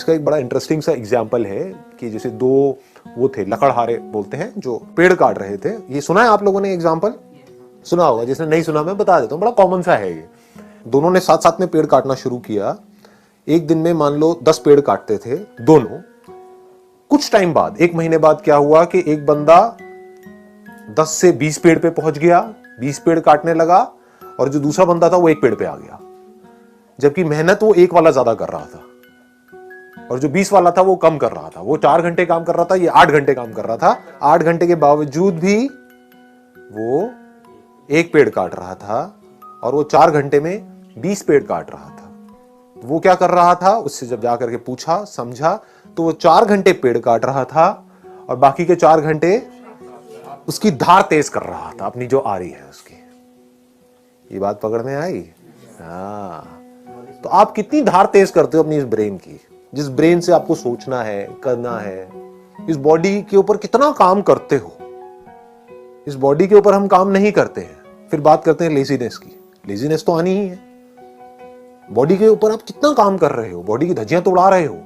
इसका एक बड़ा इंटरेस्टिंग सा एग्जाम्पल है कि जैसे दो वो थे लकड़हारे बोलते हैं जो पेड़ काट रहे थे। ये सुना है आप लोगों ने एग्जाम्पल? सुना होगा, जिसने नहीं सुना मैं बता देता हूँ, बड़ा कॉमन सा है ये। दोनों ने साथ साथ में पेड़ काटना शुरू किया। एक दिन में मान लो 10 पेड़ काटते थे दोनों। कुछ टाइम बाद, 1 महीने बाद क्या हुआ कि एक बंदा 10 से 20 पेड़ पे पहुंच गया, 20 पेड़ काटने लगा, और जो दूसरा बंदा था वो 1 पेड़ पे आ गया। जबकि मेहनत वो 1 वाला ज्यादा कर रहा था और जो 20 वाला था वो कम कर रहा था। वो 4 घंटे काम कर रहा था, ये 8 घंटे काम कर रहा था। 8 घंटे के बावजूद भी वो 1 पेड़ काट रहा था और वो 4 घंटे में 20 पेड़ काट रहा था। वो क्या कर रहा था, उससे जब जाकर के पूछा समझा तो वो 4 घंटे पेड़ काट रहा था और बाकी के 4 घंटे उसकी धार तेज कर रहा था, अपनी जो आ रही है उसकी। ये बात पकड़ में आई? हाँ। तो आप कितनी धार तेज करते हो अपनी इस ब्रेन की, जिस ब्रेन से आपको सोचना है, करना है। इस बॉडी के ऊपर कितना काम करते हो। इस बॉडी के ऊपर हम काम नहीं करते हैं, फिर बात करते हैं लेजीनेस की। लेजीनेस तो आनी ही है। बॉडी के ऊपर आप कितना काम कर रहे हो, बॉडी की धज्जियां तो उड़ा रहे हो,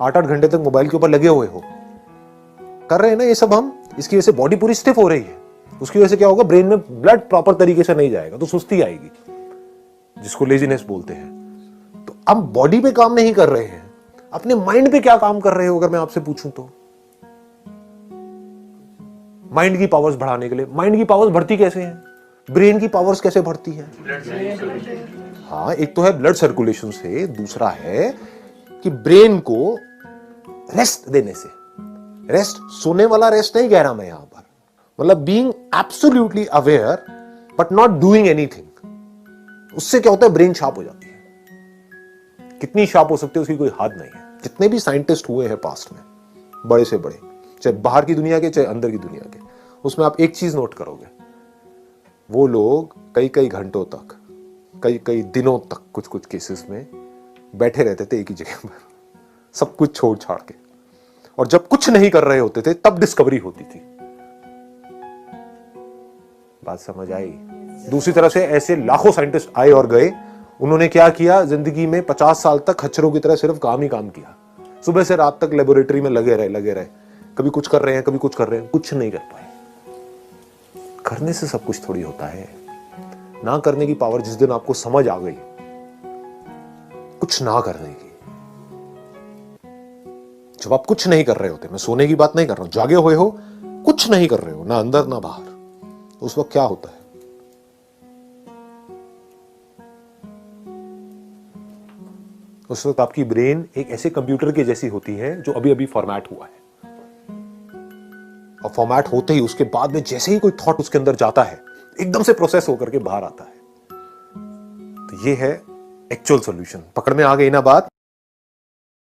8-8 घंटे तक मोबाइल के ऊपर लगे हुए हो, कर रहे हैं ना ये सब हम। इसकी वजह से बॉडी पूरी स्टिफ हो रही है। उसकी वजह से क्या होगा, ब्रेन में ब्लड प्रॉपर तरीके से नहीं जाएगा तो सुस्ती आएगी, जिसको लेजीनेस बोलते हैं। तो अब बॉडी पे काम नहीं कर रहे हैं, अपने माइंड पे क्या काम कर रहे हो अगर मैं आपसे पूछूं तो? माइंड की पावर्स बढ़ाने के लिए। माइंड की पावर्स बढ़ती कैसे हैं? ब्रेन की पावर्स कैसे बढ़ती हैं? हाँ, एक तो है ब्लड सर्कुलेशन से, दूसरा है कि ब्रेन को रेस्ट देने से। रेस्ट सोने वाला रेस्ट नहीं कह रहा मैं यहां पर, मतलब being absolutely aware but not doing anything. उससे क्या होता है, ब्रेन शार्प हो जाती है। कितनी शार्प हो सकती है उसकी कोई हद नहीं है। जितने भी साइंटिस्ट हुए हैं पास्ट में, बड़े से बड़े, चाहे बाहर की दुनिया के चाहे अंदर की दुनिया के, उसमें आप एक चीज नोट करोगे, वो लोग कई कई घंटों तक, कई कई दिनों तक कुछ कुछ केसेस में बैठे रहते थे एक ही जगह पर, सब कुछ छोड़ छाड़ के। और जब कुछ नहीं कर रहे होते थे तब डिस्कवरी होती थी। बात समझ आई? दूसरी तरफ से ऐसे लाखों साइंटिस्ट आए और गए। उन्होंने क्या किया, जिंदगी में 50 साल तक खच्चरों की तरह सिर्फ काम ही काम किया। सुबह से रात तक लेबोरेटरी में लगे रहे। कभी कुछ कर रहे हैं, कभी कुछ कर रहे हैं, कुछ नहीं कर पाए। करने से सब कुछ थोड़ी होता है। ना करने की पावर जिस दिन आपको समझ आ गई, कुछ ना करने की, जब आप कुछ नहीं कर रहे होते, मैं सोने की बात नहीं कर रहा हूं, जागे हुए हो, कुछ नहीं कर रहे हो, ना अंदर ना बाहर, उस वक्त क्या होता है? उस वक्त आपकी ब्रेन एक ऐसे कंप्यूटर के जैसी होती है जो अभी अभी फॉर्मेट हुआ है। और फॉर्मेट होते ही उसके बाद में जैसे ही कोई थॉट उसके अंदर जाता है, एकदम से प्रोसेस होकर के बाहर आता है। तो ये है एक्चुअल सॉल्यूशन। पकड़ में आ गई ना बात?